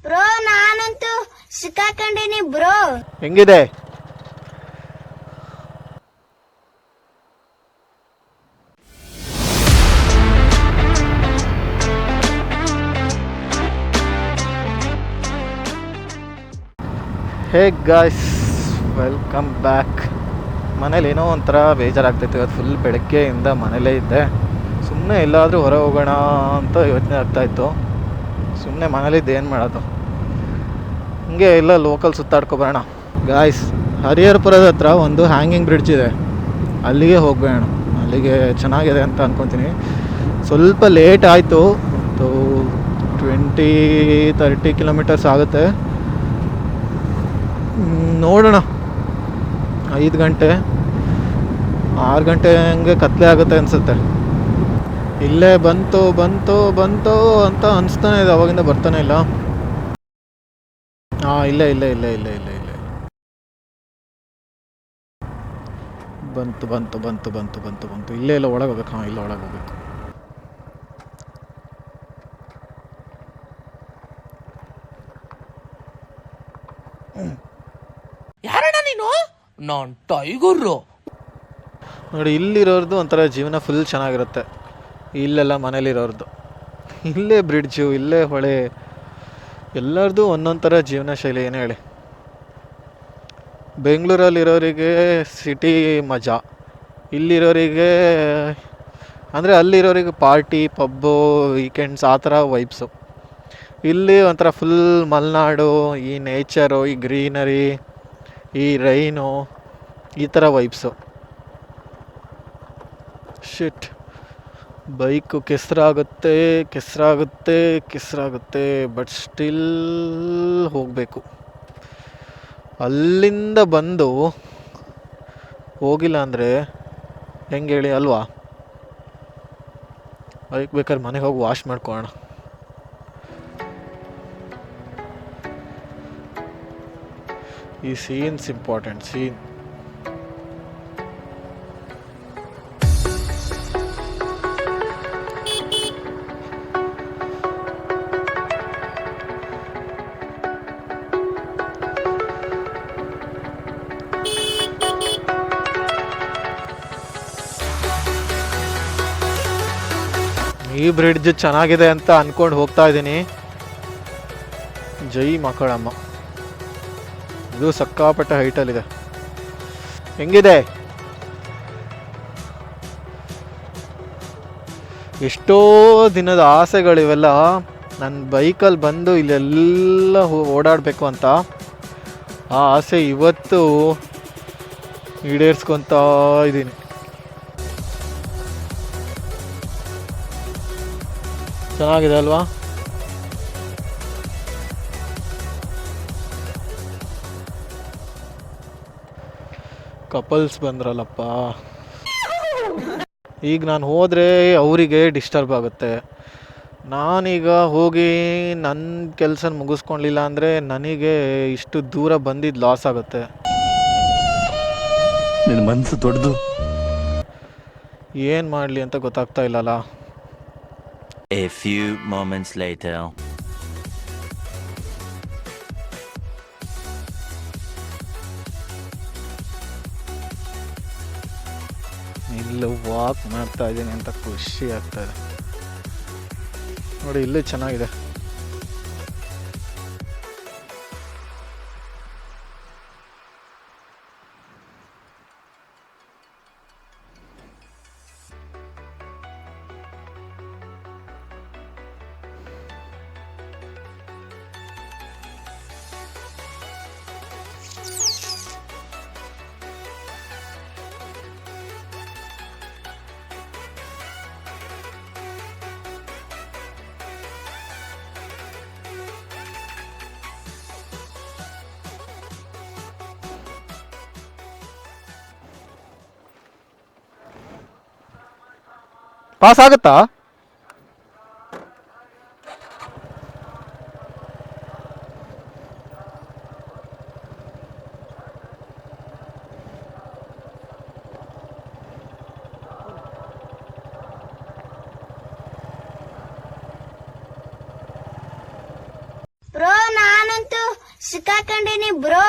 Bro ನಾನಂತೂ ಸಿಕ್ಕಾಕೊಂಡಿನಿ bro. ಹೆಂಗಿದೆ? Hey guys, welcome back. ಮನೇಲಿ ಏನೋ ಒಂಥರ ಬೇಜಾರಾಗ್ತಾಯಿತ್ತು. ಇವತ್ತು ಫುಲ್ ಬೆಳಗ್ಗೆಯಿಂದ ಮನೇಲೇ ಇದ್ದೆ. ಸುಮ್ಮನೆ ಎಲ್ಲಾದರೂ ಹೊರ ಹೋಗೋಣ ಅಂತ ಯೋಚನೆ ಆಗ್ತಾಯಿತ್ತು. ಸುಮ್ಮನೆ ಮನೇಲಿದ್ದು ಏನು ಮಾಡೋದು, ಹಿಂಗೆ ಎಲ್ಲ ಲೋಕಲ್ ಸುತ್ತಾಡ್ಕೊಬರೋಣ. ಗಾಯ್ಸ್, ಹರಿಹರಪುರದ ಹತ್ರ ಒಂದು ಹ್ಯಾಂಗಿಂಗ್ ಬ್ರಿಡ್ಜ್ ಇದೆ, ಅಲ್ಲಿಗೆ ಹೋಗ್ಬೇಡ. ಅಲ್ಲಿಗೆ ಚೆನ್ನಾಗಿದೆ ಅಂತ ಅಂದ್ಕೊತೀನಿ. ಸ್ವಲ್ಪ ಲೇಟ್ ಆಯಿತು, 20-30 ಕಿಲೋಮೀಟರ್ಸ್ ಆಗುತ್ತೆ. ನೋಡೋಣ, 5 ಗಂಟೆ 6 ಗಂಟೆ ಹಂಗೆ ಕತ್ಲೆ ಆಗುತ್ತೆ ಅನಿಸುತ್ತೆ. ಇಲ್ಲೇ ಬಂತು ಅಂತ ಅನಿಸ್ತಾನೆ ಇದೆ, ಅವಾಗಿಂದ ಬರ್ತಾನೆ ಇಲ್ಲ. ಇಲ್ಲೇ ಬಂತು. ಇಲ್ಲೇ ಇಲ್ಲ, ಒಳಗೆ ಹೋಗ್ಬೇಕು. ಇಲ್ಲ, ಒಳಗೆ ಹೋಗ್ಬೇಕು. ಯಾರಣ್ಣ ನೀನು? ನಾನ್ ಟೈಗರು. ನೋಡಿ, ಇಲ್ಲಿರೋರ್ದು ಒಂಥರ ಜೀವನ ಫುಲ್ ಚೆನ್ನಾಗಿರುತ್ತೆ. ಇಲ್ಲೆಲ್ಲ ಮನೇಲಿರೋರ್ದು, ಇಲ್ಲೇ ಬ್ರಿಡ್ಜು, ಇಲ್ಲೇ ಹೊಳೆ, ಎಲ್ಲರದು ಒಂದೊಂದು ಥರ ಜೀವನ ಶೈಲಿ. ಏನು ಹೇಳಿ, ಬೆಂಗಳೂರಲ್ಲಿರೋರಿಗೆ ಸಿಟಿ ಮಜಾ, ಇಲ್ಲಿರೋರಿಗೆ ಅಂದರೆ ಅಲ್ಲಿರೋರಿಗೆ ಪಾರ್ಟಿ, ಪಬ್ಬು, ವೀಕೆಂಡ್ಸ್, ಆ ಥರ ವೈಬ್ಸು. ಇಲ್ಲಿ ಒಂಥರ ಫುಲ್ ಮಲೆನಾಡು, ಈ ನೇಚರು, ಈ ಗ್ರೀನರಿ, ಈ ರೈನು, ಈ ಥರ ವೈಬ್ಸು. ಶಿಟ್, ಬೈಕು ಕೆಸರಾಗುತ್ತೆ. ಬಟ್ ಸ್ಟಿಲ್ ಹೋಗಬೇಕು. ಅಲ್ಲಿಂದ ಬಂದು ಹೋಗಿಲ್ಲ ಅಂದರೆ ಹೆಂಗೆ ಹೇಳಿ ಅಲ್ವಾ? ಬೈಕ್ ಬೇಕಾದ್ರೆ ಮನೆಗೆ ಹೋಗಿ ವಾಶ್ ಮಾಡ್ಕೊಳ್ಳೋಣ. ಈ ಸೀನ್ಸ್ ಇಂಪಾರ್ಟೆಂಟ್. ಸೀನ್ ಈ ಬ್ರಿಡ್ಜ್ ಚೆನ್ನಾಗಿದೆ ಅಂತ ಅಂದ್ಕೊಂಡು ಹೋಗ್ತಾ ಇದ್ದೀನಿ. ಜೈ ಮಕ್ಕಳಮ್ಮ, ಇದು ಸಕ್ಕಾಪಟ್ಟೆ ಹೈಟಲ್ಲಿದೆ. ಹೆಂಗಿದೆ? ಎಷ್ಟೋ ದಿನದ ಆಸೆಗಳಿವೆಲ್ಲ. ನನ್ನ ಬೈಕಲ್ಲಿ ಬಂದು ಇಲ್ಲೆಲ್ಲ ಓಡಾಡಬೇಕು ಅಂತ. ಆ ಆಸೆ ಇವತ್ತು ಈಡೇರಿಸ್ಕೊತಾ ಇದ್ದೀನಿ. ಚೆನ್ನಾಗಿದೆ ಅಲ್ವಾ? ಕಪಲ್ಸ್ ಬಂದ್ರಲ್ಲಪ್ಪ. ಈಗ ನಾನು ಹೋದರೆ ಅವರಿಗೆ ಡಿಸ್ಟರ್ಬ್ ಆಗುತ್ತೆ. ನಾನೀಗ ಹೋಗಿ ನನ್ನ ಕೆಲಸ ಮುಗಿಸ್ಕೊಳ್ಳಿಲ್ಲ ಅಂದರೆ ನನಗೆ ಇಷ್ಟು ದೂರ ಬಂದಿದ್ದು ಲಾಸ್ ಆಗುತ್ತೆ. ನಿನ್ನ ಮನಸ್ಸು ದೊಡ್ಡದು. ಏನು ಮಾಡಲಿ ಅಂತ ಗೊತ್ತಾಗ್ತಾ ಇಲ್ಲಲ್ಲ. A few moments later. ಇಲ್ಲಿ ವಾಕ್ ಮಾಡ್ತಾ ಇದ್ದೀನಿ ಅಂತ ಖುಷಿ ಆಗ್ತಾಯಿದೆ. ನೋಡಿ, ಇಲ್ಲೇ ಚೆನ್ನಾಗಿದೆ. ಪಾಸ್ ಆಗುತ್ತಾ? ಬ್ರೋ ಸಿಕ್ಕಾಕೊಂಡಿನಿ ಬ್ರೋ.